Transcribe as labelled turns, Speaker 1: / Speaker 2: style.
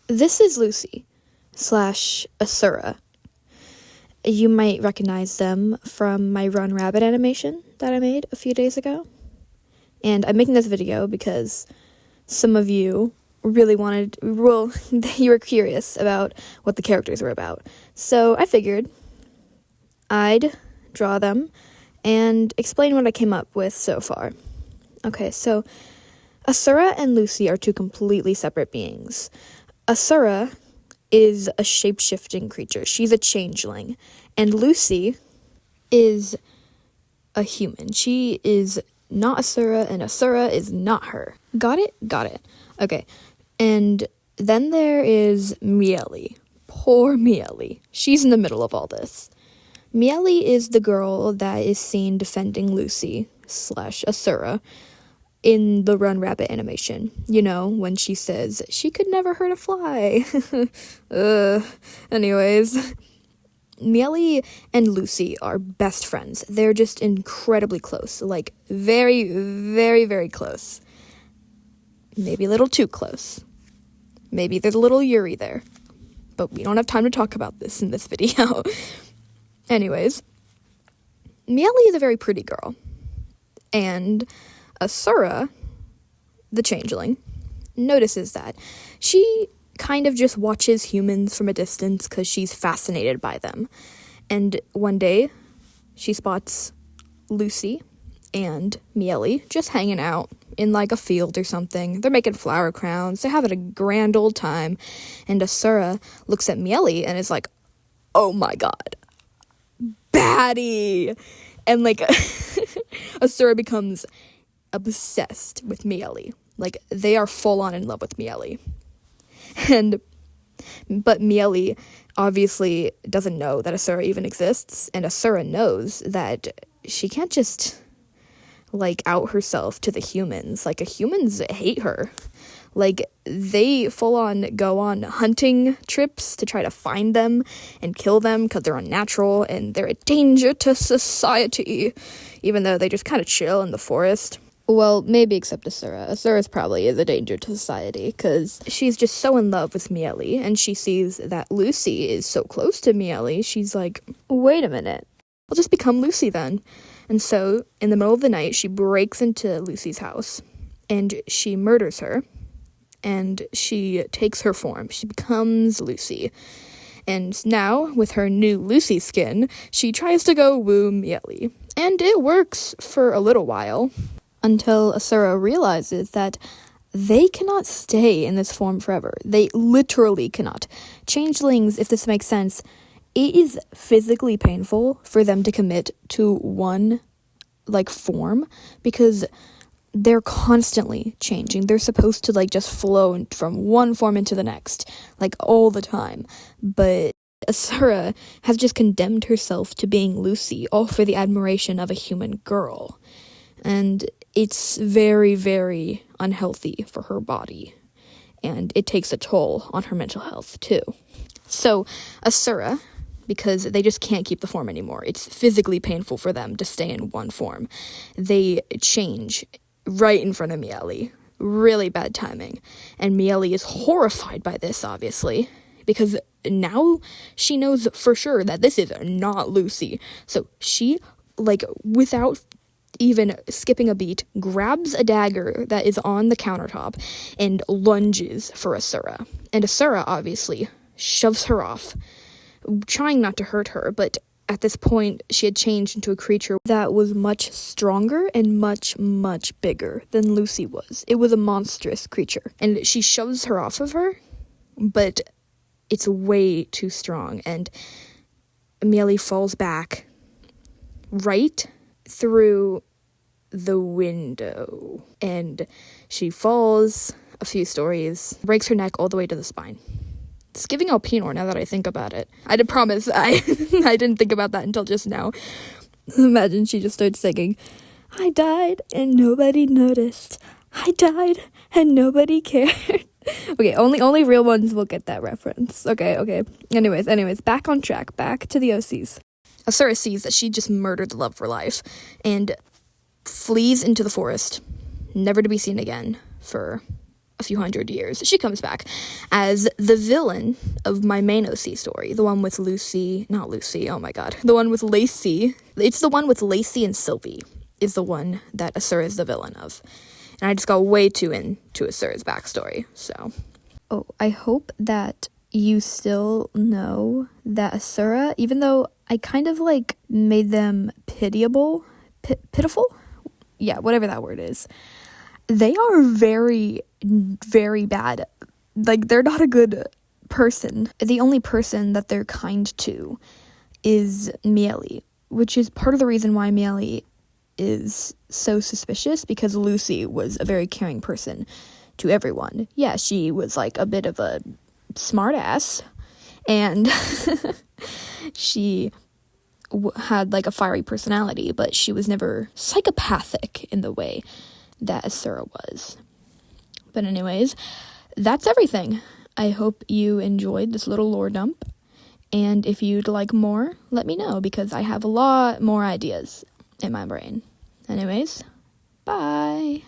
Speaker 1: This is Lucy slash Asura. You might recognize them from my Run Rabbit animation that I made a few days ago. And I'm making this video because some of you really you were curious about what the characters were about. So I figured I'd draw them and explain what I came up with so far. Okay, so Asura and Lucy are two completely separate beings. Asura is a shape-shifting creature. She's a changeling. And Lucy is a human. She is not Asura, and Asura is not her. Got it? Got it. Okay. And then there is Miele. Poor Miele. She's in the middle of all this. Miele is the girl that is seen defending Lucy slash Asura in the Run Rabbit animation. You know, when she says, she could never hurt a fly. Anyways, Miele and Lucy are best friends. They're just incredibly close. Like, very, very, very close. Maybe a little too close. Maybe there's a little Yuri there. But we don't have time to talk about this in this video. Anyways, Miele is a very pretty girl. And Asura, the changeling, notices that. She kind of just watches humans from a distance because she's fascinated by them. And one day, she spots Lucy and Miele just hanging out in like a field or something. They're making flower crowns. They're having a grand old time. And Asura looks at Miele and is like, oh my god, baddie! And like, Asura becomes obsessed with Miele. Like, they are full on in love with Miele. But Miele obviously doesn't know that Asura even exists, and Asura knows that she can't just, like, out herself to the humans. Like, humans hate her. Like, they full on go on hunting trips to try to find them and kill them because they're unnatural and they're a danger to society, even though they just kind of chill in the forest. Well, maybe except Asura. Asura probably is a danger to society because she's just so in love with Miele, and she sees that Lucy is so close to Miele. She's like, wait a minute, I'll just become Lucy then. And so, in the middle of the night, she breaks into Lucy's house, and she murders her, and she takes her form. She becomes Lucy. And now, with her new Lucy skin, she tries to go woo Miele. And it works for a little while, until Asura realizes that they cannot stay in this form forever. They literally cannot. Changelings, if this makes sense, it is physically painful for them to commit to one, like, form, because they're constantly changing. They're supposed to, like, just flow from one form into the next, like, all the time. But Asura has just condemned herself to being Lucy, all for the admiration of a human girl. And it's very, very unhealthy for her body. And it takes a toll on her mental health, too. So, Asura, because they just can't keep the form anymore, it's physically painful for them to stay in one form, they change right in front of Miele. Really bad timing. And Miele is horrified by this, obviously, because now she knows for sure that this is not Lucy. So she, like, without even skipping a beat, grabs a dagger that is on the countertop and lunges for Asura. And Asura, obviously, shoves her off, trying not to hurt her, but at this point, she had changed into a creature that was much stronger and much, much bigger than Lucy was. It was a monstrous creature. And she shoves her off of her, but it's way too strong, and Miele falls back right through the window, and she falls a few stories, breaks her neck all the way to the spine. It's giving Alpinor now that I think about it. I did promise I didn't think about that until just now. Imagine she just starts singing, I died and nobody noticed. I died and nobody cared. Okay, only real ones will get that reference. Okay. Anyways, back on track, back to the OCs. Asura sees that she just murdered the love of her life and flees into the forest, never to be seen again for a few hundred years, she comes back as the villain of my main OC story, the one with the one with Lacey. It's the one with Lacey and Sylvie is the one that Asura is the villain of. And I just got way too into Asura's backstory, so. Oh, I hope that you still know that Asura, even though I kind of, like, made them pitiful? Yeah, whatever that word is. They are very, very bad. Like, they're not a good person. The only person that they're kind to is Mieli, which is part of the reason why Mieli is so suspicious, because Lucy was a very caring person to everyone. Yeah, she was like a bit of a smartass, and she had like a fiery personality, but she was never psychopathic in the way that Asura was. But anyways, that's everything. I hope you enjoyed this little lore dump, and if you'd like more, let me know, because I have a lot more ideas in my brain. Anyways, bye.